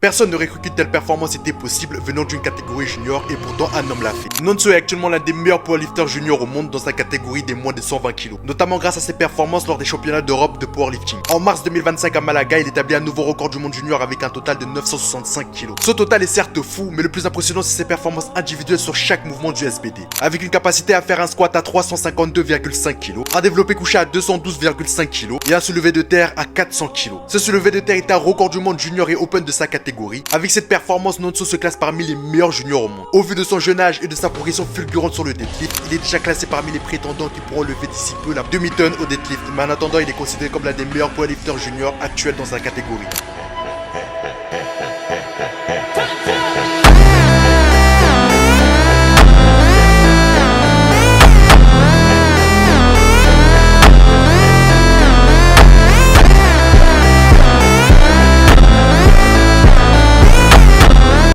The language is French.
Personne n'aurait cru qu'une telle performance était possible venant d'une catégorie junior et pourtant un homme l'a fait. Nonso est actuellement l'un des meilleurs powerlifters juniors au monde dans sa catégorie des moins de 120 kg, notamment grâce à ses performances lors des championnats d'Europe de powerlifting. En mars 2025 à Malaga, il établit un nouveau record du monde junior avec un total de 965 kg. Ce total est certes fou, mais le plus impressionnant c'est ses performances individuelles sur chaque mouvement du SBD. Avec une capacité à faire un squat à 352,5 kg, un développé couché à 212,5 kg et un soulevé de terre à 400 kg. Ce soulevé de terre est un record du monde junior et open de sa catégorie. Avec cette performance, Nonso se classe parmi les meilleurs juniors au monde. Au vu de son jeune âge et de sa progression fulgurante sur le deadlift, il est déjà classé parmi les prétendants qui pourront lever d'ici peu la demi-tonne au deadlift, mais en attendant, il est considéré comme l'un des meilleurs powerlifters juniors actuels dans sa catégorie.